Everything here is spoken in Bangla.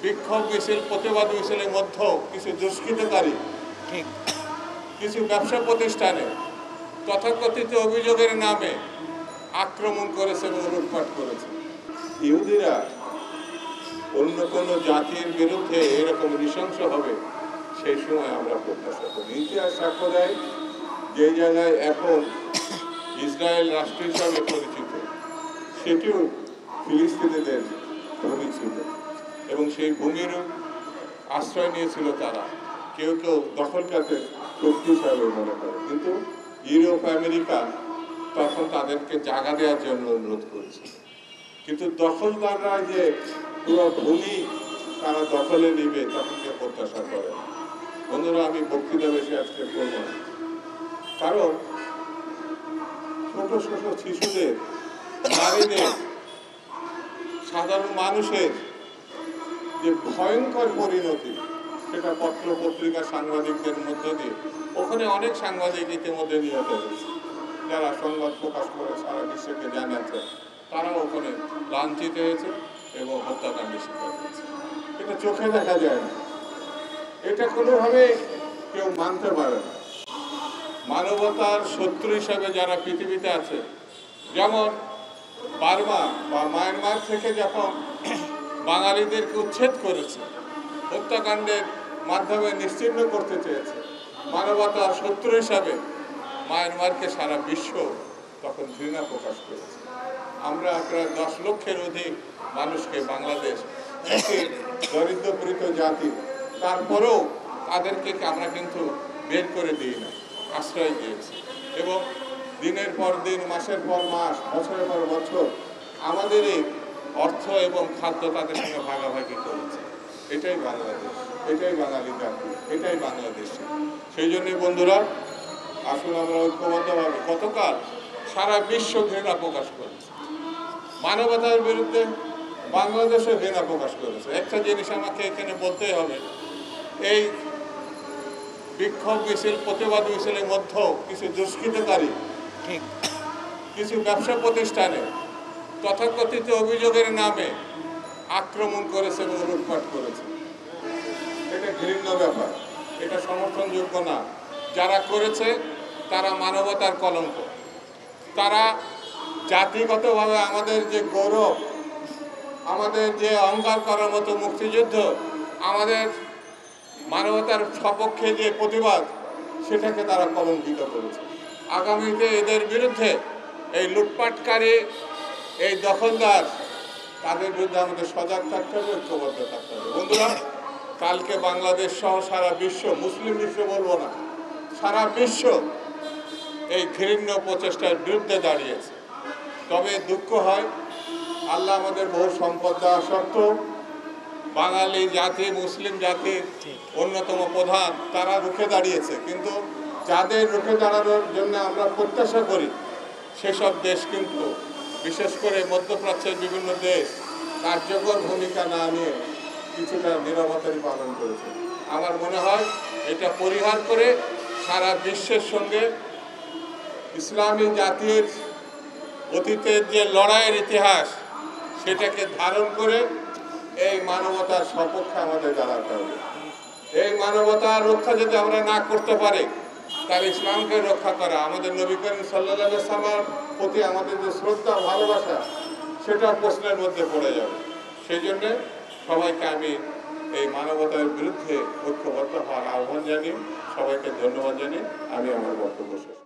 বিক্ষোভ মিছিল প্রতিবাদ মিছিলের মধ্যেও কিছু দুষ্কৃতকারী কিছু ব্যবসা প্রতিষ্ঠানে তথাকথিত অভিযোগের নামে আক্রমণ করেছে এবং লুটপাট করেছে। ইহুদিরা অন্য কোনো জাতির বিরুদ্ধে এরকম নৃশংস হবে সেই সময় আমরা প্রত্যাশা করি। ইতিহাস সাক্ষ্য দেয় যে জায়গায় এখন ইসরায়েল রাষ্ট্র হিসাবে পরিচিত সেটিও ফিলিস্তিনিদের ভূমি ছিল এবং সেই ভূমির আশ্রয় নিয়েছিল তারা। কেউ কেউ দখলকারকে শক্তি হিসাবে মনে করে, কিন্তু ইউরোপ আমেরিকা তখন তাদেরকে জায়গা দেওয়ার জন্য অনুরোধ করেছিল। কিন্তু দখলদাররা যে পুরো ভূমি তারা দখলে নিবে তখন কেউ প্রত্যাশা করে। বন্ধুরা, আমি বক্তৃতা বেশি আজকে করব না, কারণ ছোট ছোট শিশুদের, নারীদের, সাধারণ মানুষের যে ভয়ঙ্কর পরিণতি সেটা পত্র পত্রিকা সাংবাদিকদের মধ্য দিয়ে, ওখানে অনেক সাংবাদিক ইতিমধ্যে নিহত হয়েছে, যারা সংবাদ প্রকাশ করে সারা বিশ্বকে জানাচ্ছে তারাও ওখানে লাঞ্ছিত হয়েছে এবং হত্যাকাণ্ডের শিকার হয়েছে। এটা চোখে দেখা যায় না, এটা কোনোভাবে কেউ মানতে পারে না। মানবতার শত্রু হিসাবে যারা পৃথিবীতে আছে, যেমন বার্মা বা মায়ানমার থেকে যখন বাঙালিদেরকে উচ্ছেদ করেছে, হত্যাকাণ্ডের মাধ্যমে নিশ্চিহ্ন করতে চেয়েছে, মানবতার শত্রু হিসাবে মায়ানমারকে সারা বিশ্ব তখন ঘৃণা প্রকাশ করেছে। আমরা প্রায় 10 লক্ষের অধিক মানুষকে বাংলাদেশ একটি দরিদ্রপীড়িত জাতি, তারপরেও তাদেরকে আমরা কিন্তু বের করে দিই না, আশ্রয় দিয়েছি এবং দিনের পর দিন, মাসের পর মাস, বছরের পর বছর আমাদের এই অর্থ এবং খাদ্য তাদের সঙ্গে ভাগাভাগি করেছে। এটাই বাংলাদেশ, এটাই বাঙালি জাতি, এটাই বাংলাদেশ। সেই জন্যই বন্ধুরা, আসলে আমরা ঐক্যবদ্ধভাবে গতকাল সারা বিশ্ব ঘৃণা প্রকাশ করেছে, মানবতার বিরুদ্ধে বাংলাদেশও ঘৃণা প্রকাশ করেছে। একটা জিনিস আমাকে এখানে বলতেই হবে, এই বিক্ষোভ মিছিল প্রতিবাদ মিছিলের মধ্যেও কিছু দুষ্কৃতকারী কিছু ব্যবসা প্রতিষ্ঠানে তথাকথিত অভিযোগের নামে আক্রমণ করেছে এবং লুটপাট করেছে। এটা ঘৃণ্য ব্যাপার, এটা সমর্থনযোগ্য না। যারা করেছে তারা মানবতার কলঙ্ক। তারা জাতিগতভাবে আমাদের যে গৌরব, আমাদের যে অহংকার করার মতো মুক্তিযুদ্ধ, আমাদের মানবতার সপক্ষে যে প্রতিবাদ, সেটাকে তারা কলঙ্কিত করেছে। আগামীতে এদের বিরুদ্ধে, এই লুটপাটকারী, এই দখলদার, তাদের বিরুদ্ধে আমাদের সজাগ থাকতে হবে, ঐক্যবদ্ধ থাকতে হবে। বন্ধুরা, কালকে বাংলাদেশ সহ সারা বিশ্ব, মুসলিম বিশ্ব বলবো না, সারা বিশ্ব এই ঘৃণ্য প্রচেষ্টার বিরুদ্ধে দাঁড়িয়েছে। তবে দুঃখ হয়, আল্লাহ আমাদের বহু সম্পদ দেওয়া সত্ত্বেও বাঙালি জাতি, মুসলিম জাতির অন্যতম প্রধান, তারা রুখে দাঁড়িয়েছে। কিন্তু যাদের রুখে দাঁড়ানোর জন্য আমরা প্রত্যাশা করি, সেসব দেশ কিন্তু, বিশেষ করে মধ্যপ্রাচ্যের বিভিন্ন দেশ, কার্যকর ভূমিকা না নিয়ে কিছুটা নীরবতাই পালন করেছে। আমার মনে হয় এটা পরিহার করে সারা বিশ্বের সঙ্গে ইসলামী জাতির অতীতের যে লড়াইয়ের ইতিহাস, সেটাকে ধারণ করে এই মানবতার সপক্ষে আমাদের দাঁড়াতে হবে। এই মানবতার রক্ষা যদি আমরা না করতে পারি, তাহলে ইসলামকে রক্ষা করা, আমাদের নবী করিম সাল্লাল্লাহু আলাইহি ওয়াসাল্লামের প্রতি আমাদের যে শ্রদ্ধা, ভালোবাসা, সেটা প্রশ্নের মধ্যে পড়ে যাবে। সেই জন্যে সবাইকে আমি এই মানবতার বিরুদ্ধে ঐক্যবদ্ধ হওয়ার আহ্বান জানিয়ে, সবাইকে ধন্যবাদ জানিয়ে আমি আমার বক্তব্য শেষ।